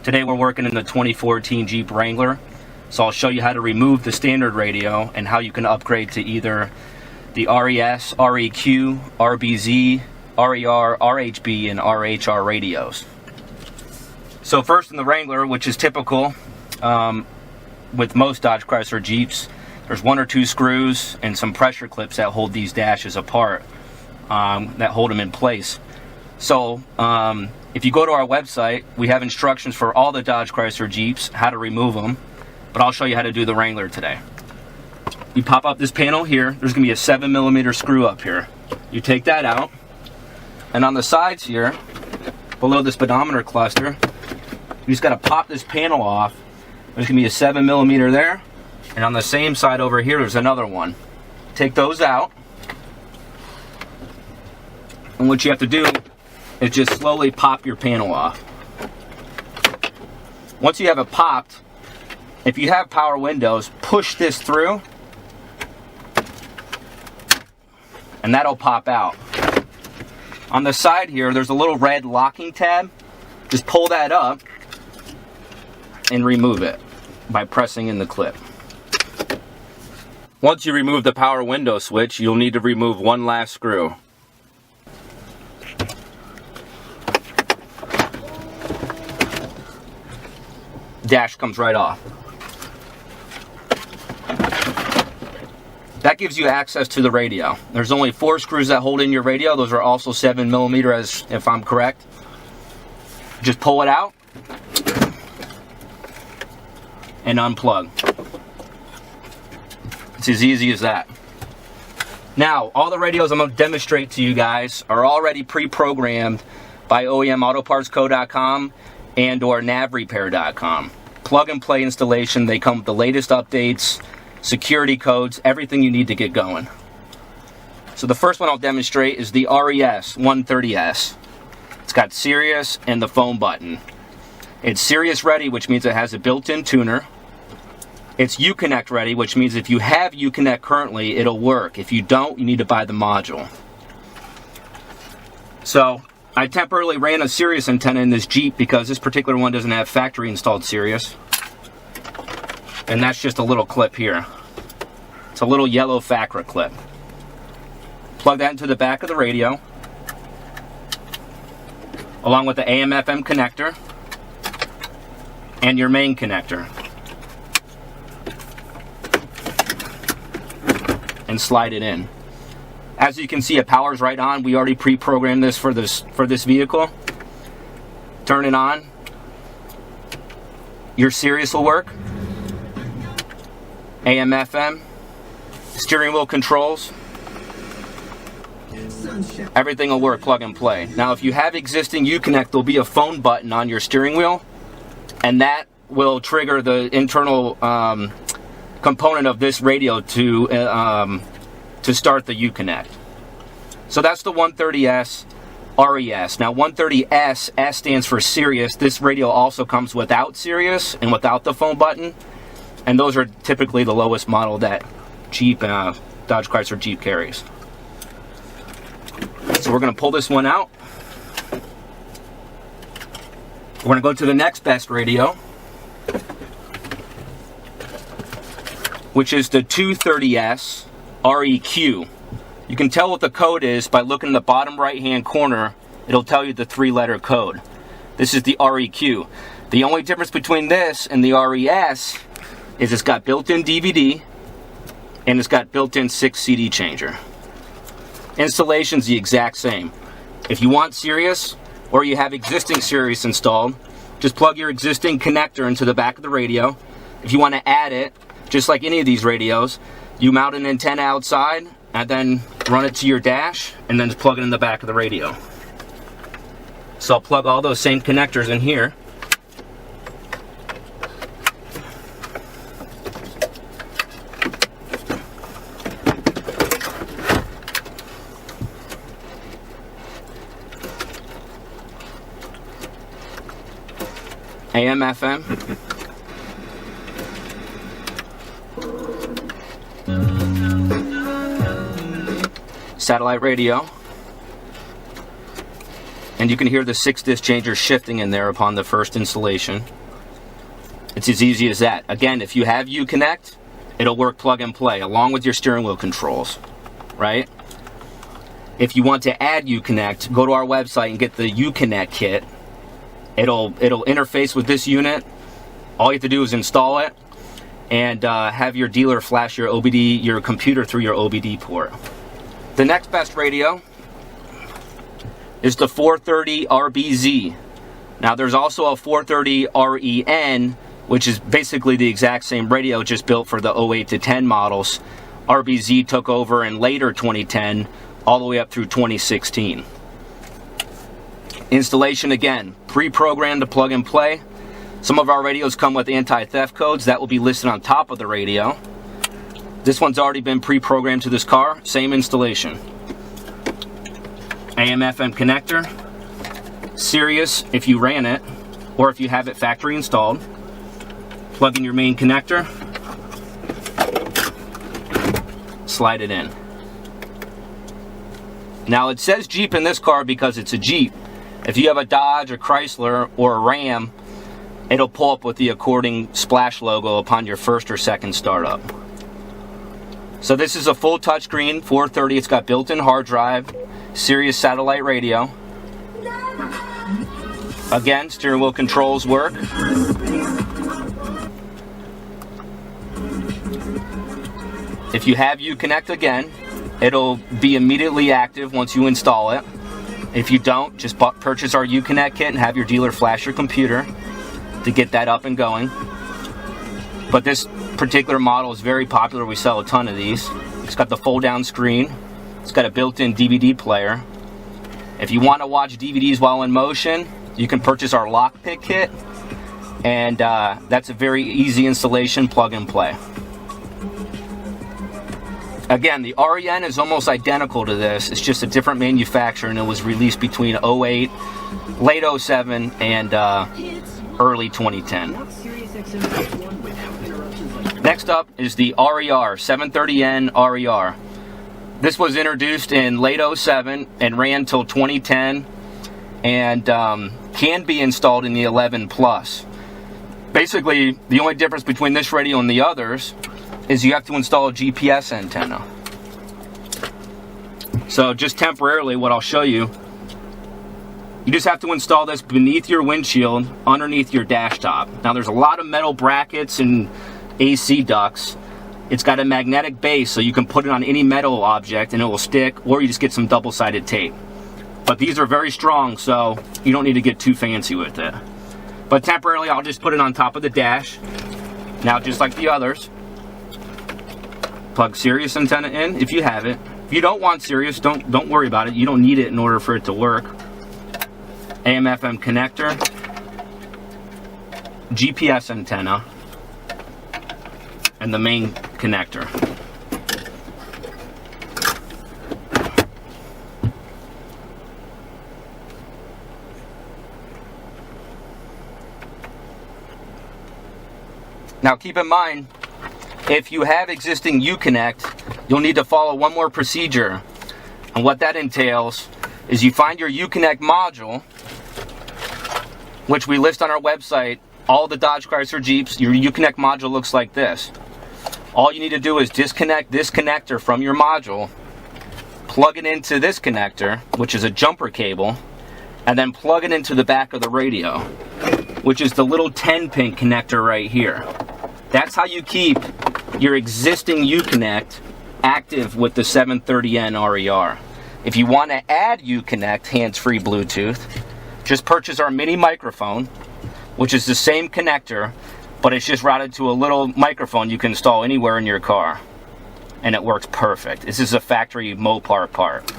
Today we're working in the 2014 Jeep Wrangler, so I'll show you how to remove the standard radio and how you can upgrade to either the RES, REQ, RBZ, RER, RHB, and RHR radios. So first in the Wrangler, which is typical with most Dodge Chrysler Jeeps, there's 1 or 2 screws and some pressure clips that hold these dashes apart, that hold them in place. So if you go to our website, we have instructions for all the Dodge Chrysler Jeeps, how to remove them, but I'll show you how to do the Wrangler today. You pop up this panel here, there's going to be a 7mm screw up here. You take that out, and on the sides here, below the speedometer cluster, you just got to pop this panel off. There's going to be a 7mm there, and on the same side over here, there's another one. Take those out, and what you have to do is just slowly pop your panel off. Once you have it popped, if you have power windows, push this through and that'll pop out. On the side here, there's a little red locking tab. Just pull that up and remove it by pressing in the clip. Once you remove the power window switch, you'll need to remove one last screw. Dash comes right off. That gives you access to the radio. There's only 4 screws that hold in your radio. Those are also 7mm, as if I'm correct. Just pull it out and unplug. It's as easy as that. Now, all the radios I'm going to demonstrate to you guys are already pre-programmed by OEMAutopartsCo.com and or navrepair.com. Plug and play installation. They come with the latest updates, security codes, everything you need to get going. So the first one I'll demonstrate is the RES 130S. It's got Sirius and the phone button. It's Sirius ready, which means it has a built-in tuner. It's Uconnect ready, which means if you have Uconnect currently, it'll work. If you don't, you need to buy the module. So I temporarily ran a Sirius antenna in this Jeep because this particular one doesn't have factory installed Sirius. And that's just a little clip here. It's a little yellow FACRA clip. Plug that into the back of the radio, along with the AM/FM connector and your main connector. And slide it in. As you can see, it powers right on. We already pre-programmed this for this vehicle. Turn it on. Your Sirius will work. AM/FM, steering wheel controls. Everything will work, plug and play. Now, if you have existing Uconnect, there'll be a phone button on your steering wheel, and that will trigger the internal component of this radio to start the Uconnect. So that's the 130S RES. Now 130S, S stands for Sirius. This radio also comes without Sirius and without the phone button, and those are typically the lowest model that Jeep, Dodge Chrysler Jeep carries. So we're going to pull this one out. We're going to go to the next best radio, which is the 230S REQ. You can tell what the code is by looking in the bottom right hand corner. It'll tell you the 3-letter code. This is the REQ. The only difference between this and the RES is it's got built-in DVD and it's got built-in 6 CD changer. Installation's the exact same. If you want Sirius or you have existing Sirius installed, just plug your existing connector into the back of the radio. If you want to add it, just like any of these radios, you mount an antenna outside and then run it to your dash and then just plug it in the back of the radio. So I'll plug all those same connectors in here. AM/FM. Satellite radio. And you can hear the 6-disc changer shifting in there upon the first installation. It's as easy as that. Again, if you have Uconnect, it'll work plug and play along with your steering wheel controls, right? If you want to add Uconnect, go to our website and get the Uconnect kit. It'll interface with this unit. All you have to do is install it and have your dealer flash your OBD, your computer through your OBD port. The next best radio is the 430 RBZ. Now there's also a 430 REN, which is basically the exact same radio, just built for the 08 to 10 models. RBZ took over in later 2010, all the way up through 2016. Installation, again, pre-programmed to plug and play. Some of our radios come with anti-theft codes. That will be listed on top of the radio. This one's already been pre-programmed to this car. Same installation. AM/FM connector. Sirius if you ran it, or if you have it factory installed. Plug in your main connector. Slide it in. Now it says Jeep in this car because it's a Jeep. If you have a Dodge or Chrysler or a Ram, it'll pull up with the according splash logo upon your first or second startup. So this is a full touchscreen 430. It's got built-in hard drive, Sirius satellite radio. Again, steering wheel controls work. If you have Uconnect, again, it'll be immediately active once you install it. If you don't, just purchase our Uconnect kit and have your dealer flash your computer to get that up and going. But this particular model is very popular. We sell a ton of these. It's got the fold-down screen. It's got a built-in DVD player. If you want to watch DVDs while in motion, you can purchase our lockpick kit, and that's a very easy installation, plug and play. Again, the REN is almost identical to this. It's just a different manufacturer, and it was released between 08, late 07, and early 2010. Next up is the RER, 730N RER. This was introduced in late 07 and ran till 2010, and can be installed in the 11 Plus. Basically, the only difference between this radio and the others is you have to install a GPS antenna. So just temporarily, what I'll show you, you just have to install this beneath your windshield, underneath your dash top. Now there's a lot of metal brackets and AC ducts. It's got a magnetic base, so you can put it on any metal object and it will stick, or you just get some double-sided tape. But these are very strong, so you don't need to get too fancy with it. But temporarily, I'll just put it on top of the dash. Now, just like the others, plug Sirius antenna in if you have it. If you don't want Sirius, don't worry about it. You don't need it in order for it to work. AM/FM connector, GPS antenna, and the main connector. Now keep in mind, if you have existing Uconnect, you'll need to follow one more procedure. And what that entails is you find your Uconnect module, which we list on our website. All the Dodge, Chrysler, Jeeps, your Uconnect module looks like this. All you need to do is disconnect this connector from your module, plug it into this connector, which is a jumper cable, and then plug it into the back of the radio, which is the little 10-pin connector right here. That's how you keep your existing Uconnect active with the 730N RER. If you want to add Uconnect hands-free Bluetooth, just purchase our mini microphone, which is the same connector, but it's just routed to a little microphone you can install anywhere in your car. And it works perfect. This is a factory Mopar part.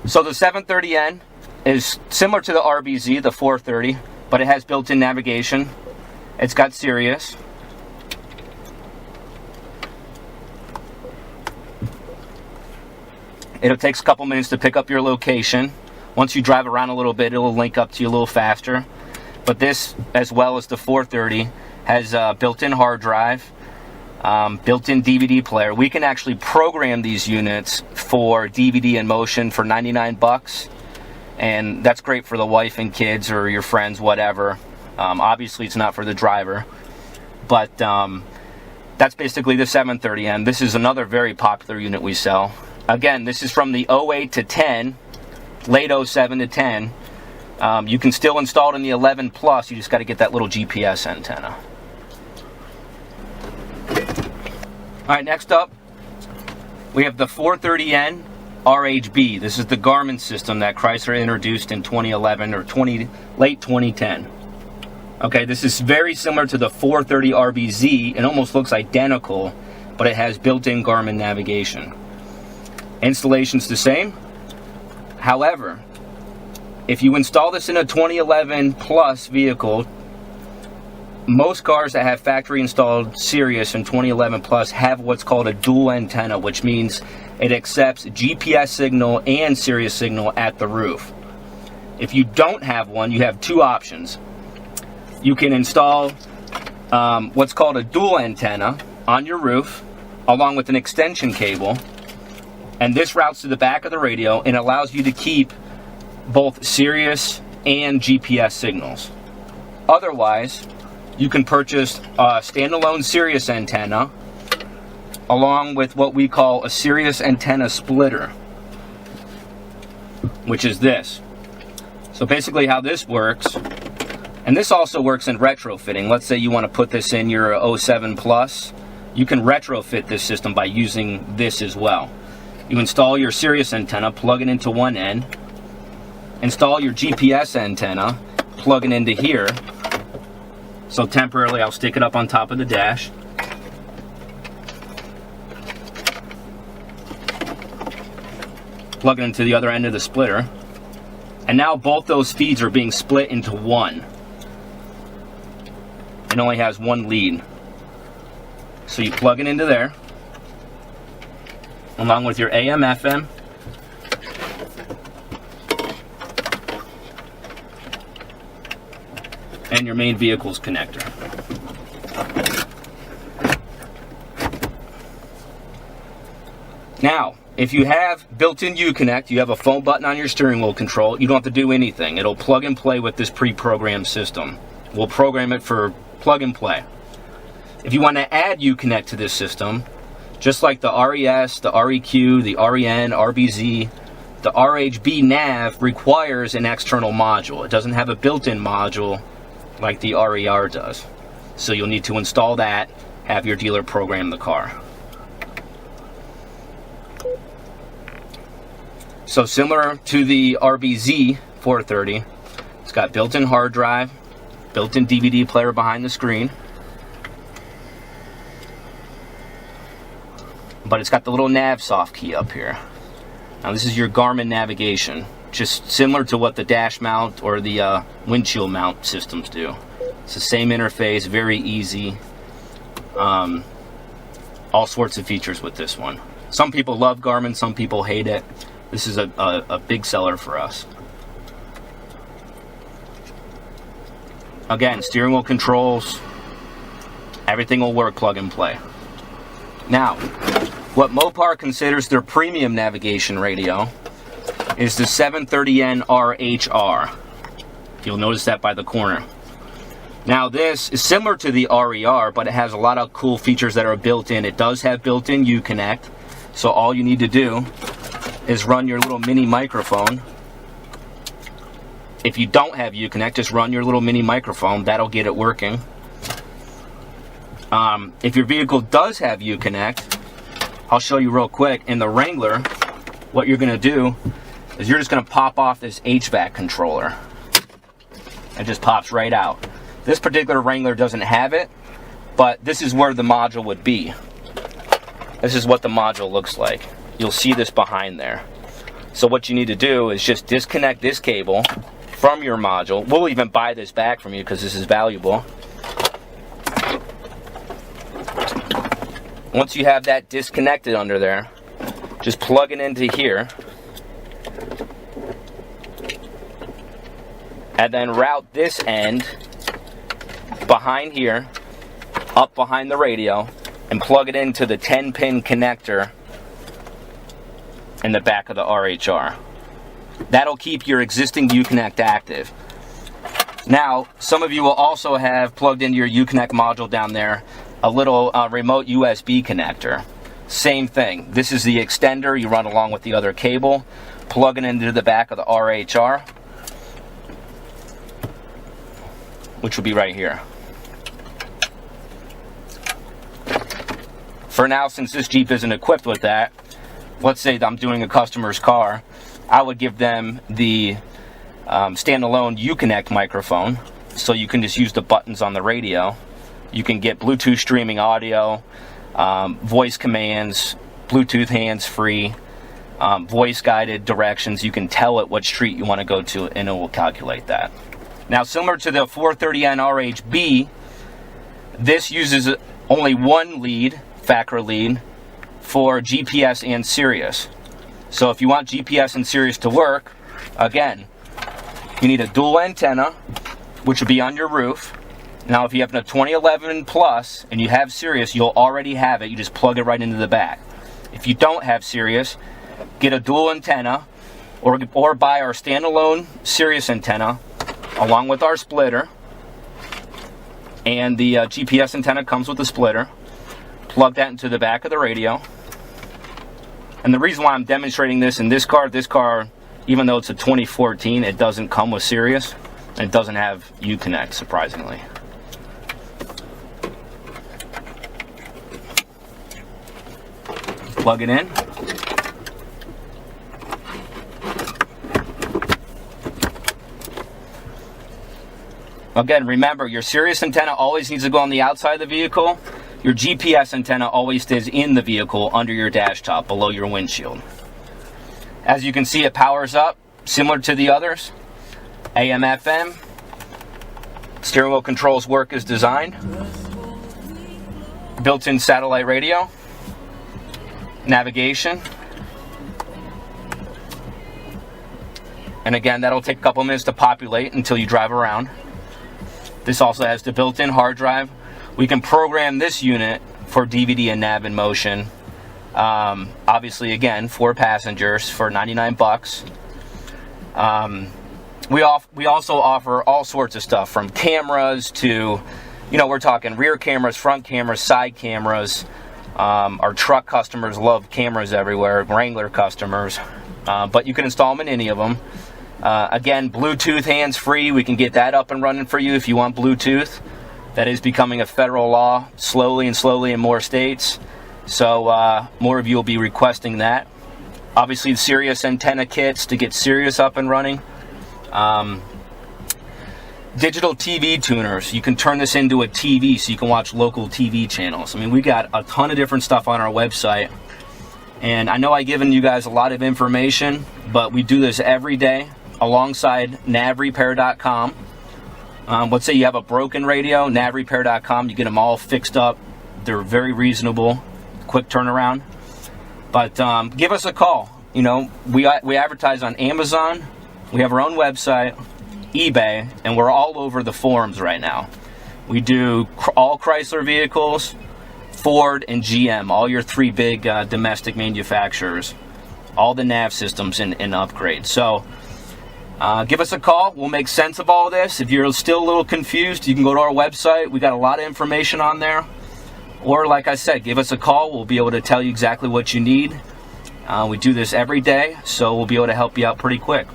So the 730N is similar to the RBZ, the 430, but it has built-in navigation. It's got Sirius. It takes a couple minutes to pick up your location. Once you drive around a little bit, it'll link up to you a little faster. But this, as well as the 430, has a built-in hard drive, built-in DVD player. We can actually program these units for DVD in motion for $99. and that's great for the wife and kids or your friends, whatever. Obviously, it's not for the driver, but that's basically the 730N. This is another very popular unit we sell. Again, this is from the 08 to 10, late 07 to 10. You can still install it in the 11 Plus. You just got to get that little GPS antenna. All right, next up, we have the 430N RHB. This is the Garmin system that Chrysler introduced in 2011 or late 2010. Okay, this is very similar to the 430 RBZ. It almost looks identical, but it has built-in Garmin navigation. Installation's the same. However, if you install this in a 2011 Plus vehicle, most cars that have factory installed Sirius in 2011 Plus have what's called a dual antenna, which means it accepts GPS signal and Sirius signal at the roof. If you don't have one, you have two options. You can install what's called a dual antenna on your roof along with an extension cable, and this routes to the back of the radio and allows you to keep both Sirius and GPS signals. Otherwise, you can purchase a standalone Sirius antenna along with what we call a Sirius antenna splitter, which is this. So basically how this works, and this also works in retrofitting. Let's say you want to put this in your 07 Plus, you can retrofit this system by using this as well. You install your Sirius antenna, plug it into one end, install your GPS antenna, plug it into here. So temporarily I'll stick it up on top of the dash. Plug it into the other end of the splitter. And now both those feeds are being split into one. It only has one lead. So you plug it into there, along with your AM, FM, and your main vehicle's connector. Now, if you have built-in Uconnect, you have a phone button on your steering wheel control, you don't have to do anything. It'll plug and play with this pre-programmed system. We'll program it for plug and play. If you want to add Uconnect to this system, just like the RES, the REQ, the REN, RBZ, the RHB nav requires an external module. It doesn't have a built-in module like the RER does. So you'll need to install that, have your dealer program the car. So similar to the RBZ 430, it's got built-in hard drive, built-in DVD player behind the screen, but it's got the little nav soft key up here. Now this is your Garmin Navigation, just similar to what the dash mount or the windshield mount systems do. It's the same interface, very easy. All sorts of features with this one. Some people love Garmin, some people hate it. This is a big seller for us. Again, steering wheel controls, everything will work plug and play. Now, what Mopar considers their premium navigation radio is the 730N RHR. You'll notice that by the corner. Now this is similar to the RER, but it has a lot of cool features that are built in. It does have built-in Uconnect, so all you need to do is run your little mini microphone. If you don't have Uconnect, just run your little mini microphone. That'll get it working. If your vehicle does have Uconnect, I'll show you real quick. In the Wrangler, what you're going to do is you're just going to pop off this HVAC controller. It just pops right out. This particular Wrangler doesn't have it, but this is where the module would be. This is what the module looks like. You'll see this behind there. So what you need to do is just disconnect this cable from your module. We'll even buy this back from you because this is valuable. Once you have that disconnected under there, just plug it into here and then route this end behind here, up behind the radio, and plug it into the 10-pin connector in the back of the RHR. That'll keep your existing Uconnect active. Now, some of you will also have plugged into your Uconnect module down there a little remote USB connector. Same thing. This is the extender you run along with the other cable. Plug it into the back of the RHR, which will be right here. For now, since this Jeep isn't equipped with that, let's say that I'm doing a customer's car, I would give them the standalone Uconnect microphone, so you can just use the buttons on the radio. You can get Bluetooth streaming audio, voice commands, Bluetooth hands-free, voice-guided directions. You can tell it what street you want to go to, and it will calculate that. Now, similar to the 430N RHB, this uses only one lead, FACRA lead, for GPS and Sirius. So if you want GPS and Sirius to work, again, you need a dual antenna, which will be on your roof. Now, if you have a 2011 Plus and you have Sirius, you'll already have it. You just plug it right into the back. If you don't have Sirius, get a dual antenna, or buy our standalone Sirius antenna along with our splitter. And the GPS antenna comes with the splitter. Plug that into the back of the radio. And the reason why I'm demonstrating this in this car, even though it's a 2014, it doesn't come with Sirius, and it doesn't have Uconnect, surprisingly. Plug it in. Again, remember, your Sirius antenna always needs to go on the outside of the vehicle. Your GPS antenna always stays in the vehicle under your dash top, below your windshield. As you can see, it powers up, similar to the others. AM, FM. Steering wheel controls work as designed. Built-in satellite radio. Navigation. And again, that'll take a couple minutes to populate until you drive around. This also has the built-in hard drive. We can program this unit for DVD and nav in motion. Obviously, again, 4 passengers for $99. We also offer all sorts of stuff, from cameras to, we're talking rear cameras, front cameras, side cameras. Our truck customers love cameras everywhere, Wrangler customers. But you can install them in any of them. Again, Bluetooth hands-free. We can get that up and running for you if you want Bluetooth. That is becoming a federal law slowly in more states. So more of you will be requesting that. Obviously, the Sirius antenna kits to get Sirius up and running. Digital TV tuners. You can turn this into a TV so you can watch local TV channels. I mean, we got a ton of different stuff on our website. And I know I've given you guys a lot of information, but we do this every day alongside navrepair.com. Let's say you have a broken radio, navrepair.com, you get them all fixed up. They're very reasonable, quick turnaround. But give us a call. We advertise on Amazon. We have our own website, eBay, and we're all over the forums right now. We do all Chrysler vehicles, Ford, and GM, all your 3 big domestic manufacturers, all the nav systems and upgrades. So give us a call. We'll make sense of all of this. If you're still a little confused, you can go to our website. We got a lot of information on there. Or, like I said, give us a call. We'll be able to tell you exactly what you need. We do this every day, so we'll be able to help you out pretty quick.